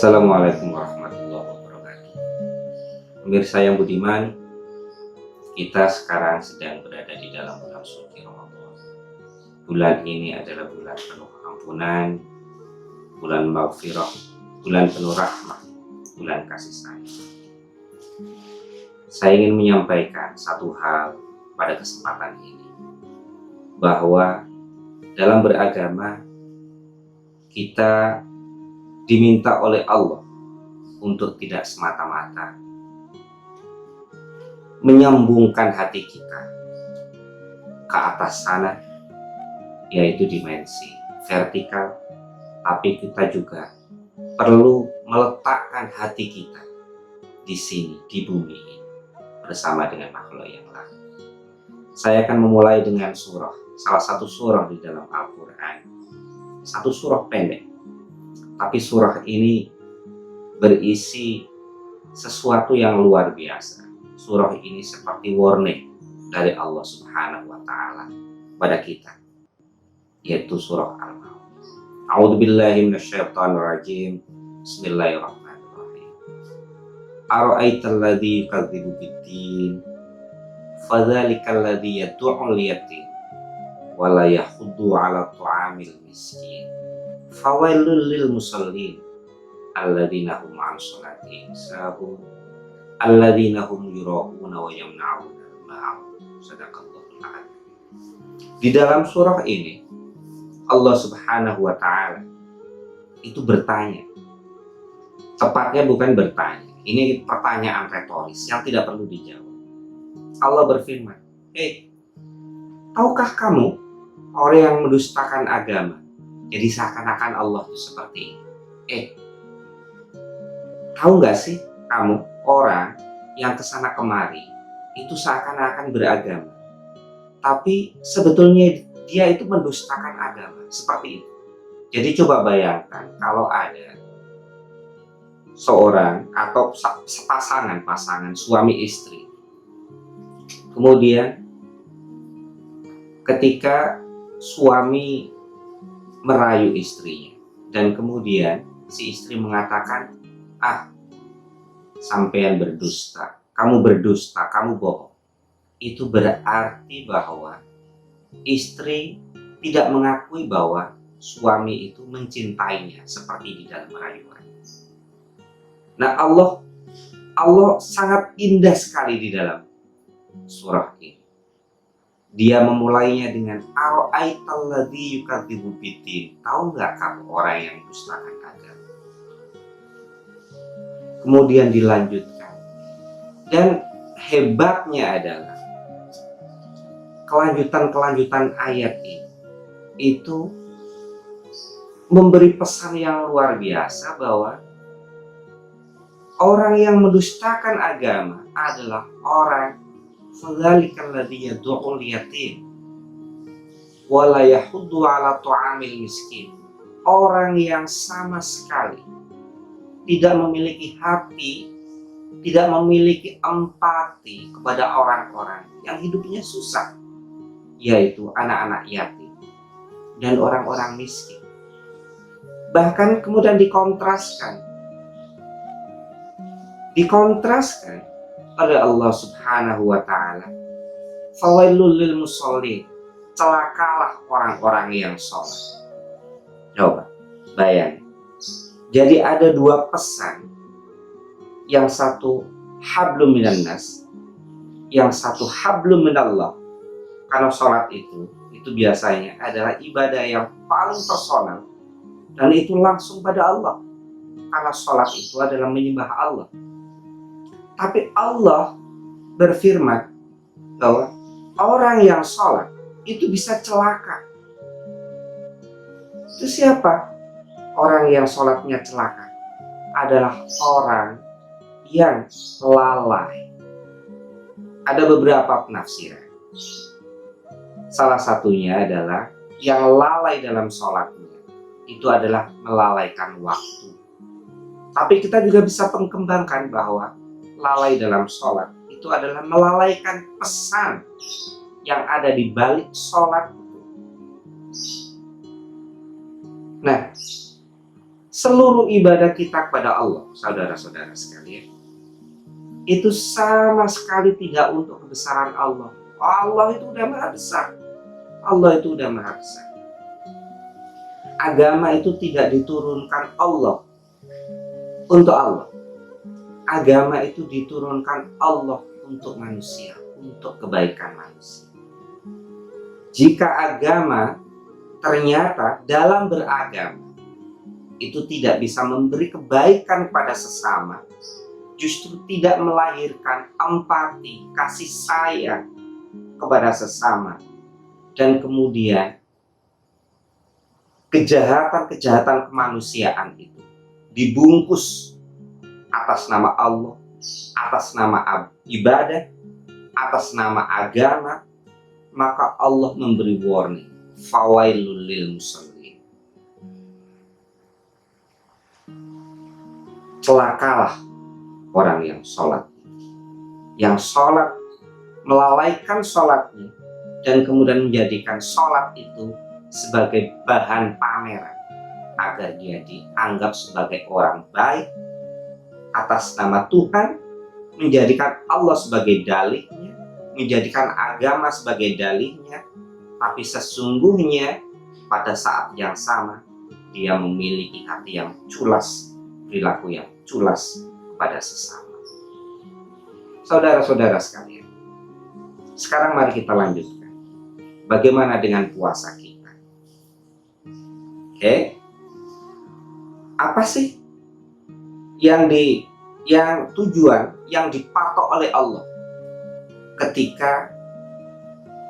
Assalamualaikum warahmatullahi wabarakatuh. Pemirsa yang budiman, kita sekarang sedang berada di dalam bulan suci Ramadan. Bulan ini adalah bulan penuh ampunan, bulan maghfirah, bulan penuh rahmat, bulan kasih sayang. Saya ingin menyampaikan satu hal pada kesempatan ini, bahwa dalam beragama kita diminta oleh Allah untuk tidak semata-mata menyambungkan hati kita ke atas sana, yaitu dimensi vertikal, tapi kita juga perlu meletakkan hati kita di sini, di bumi ini, bersama dengan makhluk yang lain. Saya akan memulai dengan salah satu surah di dalam Al-Quran, satu surah pendek, tapi surah ini berisi sesuatu yang luar biasa. Surah ini seperti warning dari Allah Subhanahu wa Ta'ala pada kita, yaitu surah Al-Maun. A'udzubillahi minasyaitonirrajim. Bismillahirrahmanirrahim. Ara'aital ladzi yukadzibu biddin, fadzalikal ladzi yad'ul yatim wa la yahuddu 'ala ta'amil miskin. Fawailul lil musallin alladzina hum 'an sholatihim sahun alladzina hum yura'una wa yamna'una al-ma'un. Shadaqallahul 'azim. Di dalam surah ini Allah Subhanahu wa Ta'ala itu bertanya. Tepatnya bukan bertanya, ini pertanyaan retoris yang tidak perlu dijawab. Allah berfirman, tahukah kamu orang yang mendustakan agama? Jadi seakan-akan Allah itu seperti ini. Tahu nggak sih kamu orang yang kesana kemari itu seakan-akan beragama, tapi sebetulnya dia itu mendustakan agama, seperti itu. Jadi coba bayangkan kalau ada seorang atau pasangan suami istri, kemudian ketika suami merayu istrinya, dan kemudian si istri mengatakan, sampean berdusta, kamu bohong. Itu berarti bahwa istri tidak mengakui bahwa suami itu mencintainya seperti di dalam rayuan. Nah, Allah sangat indah sekali di dalam surah ini. Dia memulainya dengan Ara'aital ladzi yukadzibu biddin. Tahu nggak kamu orang yang mendustakan agama? Kemudian dilanjutkan. Dan hebatnya adalah kelanjutan ayat ini itu memberi pesan yang luar biasa bahwa orang yang mendustakan agama adalah orang fadzalikal ladzi yad'ul yatim wa la yahuddu 'ala ta'amil miskin. Orang yang sama sekali tidak memiliki hati, tidak memiliki empati kepada orang-orang yang hidupnya susah, yaitu anak-anak yatim dan orang-orang miskin. Bahkan kemudian dikontraskan oleh Allah Subhanahu wa Ta'ala, fawailul lil musallin, celakalah orang-orang yang sholat. Coba bayangin. Jadi ada dua pesan, yang satu hablum minan nas, yang satu hablum minallah. Karena sholat itu biasanya adalah ibadah yang paling personal, dan itu langsung pada Allah, karena sholat itu adalah menyembah Allah. Tapi Allah berfirman bahwa orang yang sholat itu bisa celaka. Itu siapa? Orang yang sholatnya celaka adalah orang yang lalai. Ada beberapa penafsiran. Salah satunya adalah yang lalai dalam sholatnya itu adalah melalaikan waktu. Tapi kita juga bisa mengembangkan bahwa lalai dalam sholat itu adalah melalaikan pesan yang ada di balik sholat. Nah, seluruh ibadah kita kepada Allah, saudara-saudara sekalian, itu sama sekali tidak untuk kebesaran Allah. Allah itu udah maha besar. Allah itu udah maha besar. Agama itu tidak diturunkan Allah untuk Allah. Agama itu diturunkan Allah untuk manusia, untuk kebaikan manusia. Jika agama ternyata dalam beragama itu tidak bisa memberi kebaikan pada sesama, justru tidak melahirkan empati, kasih sayang kepada sesama, dan kemudian kejahatan-kejahatan kemanusiaan itu dibungkus atas nama Allah, atas nama ibadah, atas nama agama, maka Allah memberi warning, fawailul lil musallin. Celakalah orang yang sholat, melalaikan sholatnya dan kemudian menjadikan sholat itu sebagai bahan pameran agar dia dianggap sebagai orang baik atas nama Tuhan, menjadikan Allah sebagai dalihnya, menjadikan agama sebagai dalihnya, tapi sesungguhnya pada saat yang sama dia memiliki hati yang culas, perilaku yang culas kepada sesama. Saudara-saudara sekalian, sekarang mari kita lanjutkan. Bagaimana dengan puasa kita? Oke? Apa sih yang tujuan yang dipatok oleh Allah ketika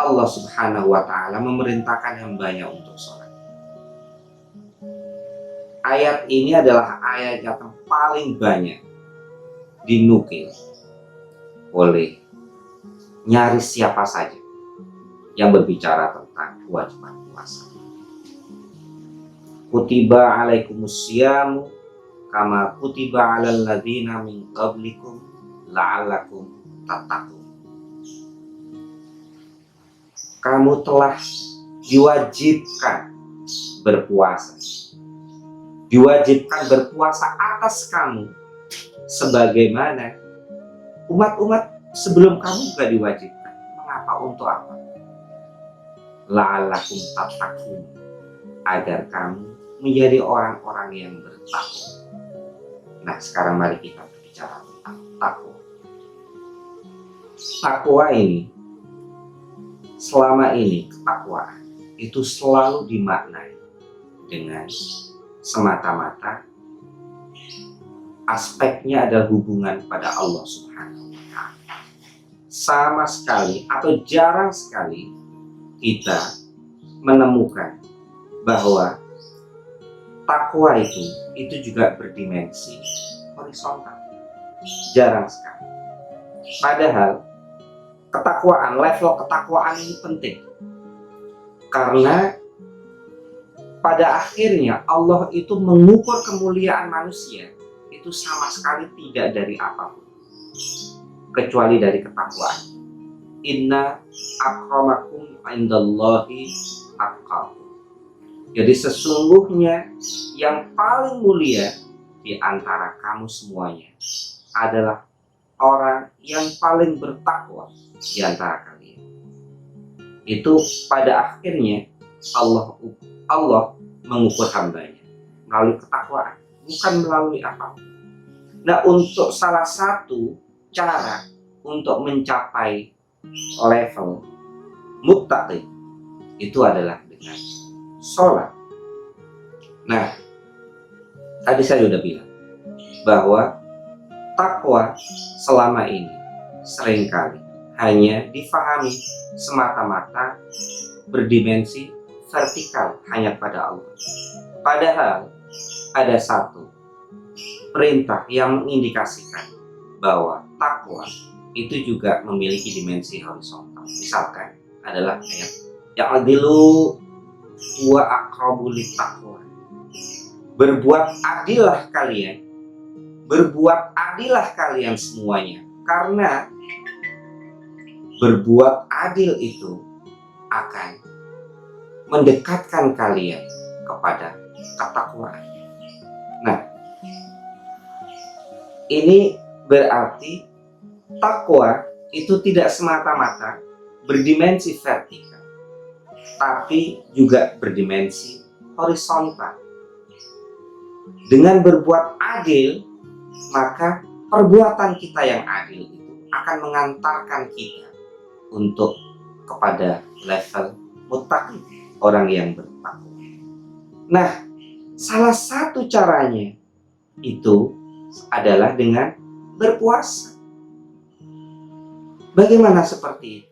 Allah Subhanahu wa Ta'ala memerintahkan hambanya untuk sholat? Ayat ini adalah ayat yang paling banyak dinukil oleh nyaris siapa saja yang berbicara tentang kewajiban puasa. Kutiba alaikumusyamu kama kutiba alal ladzina min qablikum la'allakum tattaqun. Kamu telah diwajibkan berpuasa. Diwajibkan berpuasa atas kamu sebagaimana umat-umat sebelum kamu juga diwajibkan. Mengapa? Untuk apa? La'allakum tattaqun, agar kamu menjadi orang-orang yang bertakwa. Nah, sekarang mari kita berbicara tentang takwa. Takwa ini, selama ini ketakwaan itu selalu dimaknai dengan semata-mata aspeknya adalah hubungan pada Allah Subhanahu wa Ta'ala. Sama sekali atau jarang sekali kita menemukan bahwa takwa itu juga berdimensi horizontal. Jarang sekali. Padahal level ketakwaan ini penting. Karena pada akhirnya Allah itu mengukur kemuliaan manusia itu sama sekali tidak dari apapun kecuali dari ketakwaan. Inna akramakum indallahi atqakum. Jadi sesungguhnya yang paling mulia di antara kamu semuanya adalah orang yang paling bertakwa di antara kalian. Itu pada akhirnya Allah mengukur hambanya melalui ketakwaan, bukan melalui apapun. Nah, untuk salah satu cara untuk mencapai level muttaqi itu adalah dengan sholat. Nah, tadi saya sudah bilang bahwa takwa selama ini seringkali hanya difahami semata-mata berdimensi vertikal hanya pada Allah. Padahal ada satu perintah yang mengindikasikan bahwa takwa itu juga memiliki dimensi horizontal. Misalkan adalah ayat ya'dilu wa aqrabu littaqwa. Berbuat adillah kalian semuanya, karena berbuat adil itu akan mendekatkan kalian kepada ketakwaan. Ini berarti takwa itu tidak semata-mata berdimensi vertikal, tapi juga berdimensi horizontal. Dengan berbuat adil, maka perbuatan kita yang adil itu akan mengantarkan kita untuk kepada level muttaqin, orang yang bertakwa. Nah, salah satu caranya itu adalah dengan berpuasa. Bagaimana seperti itu?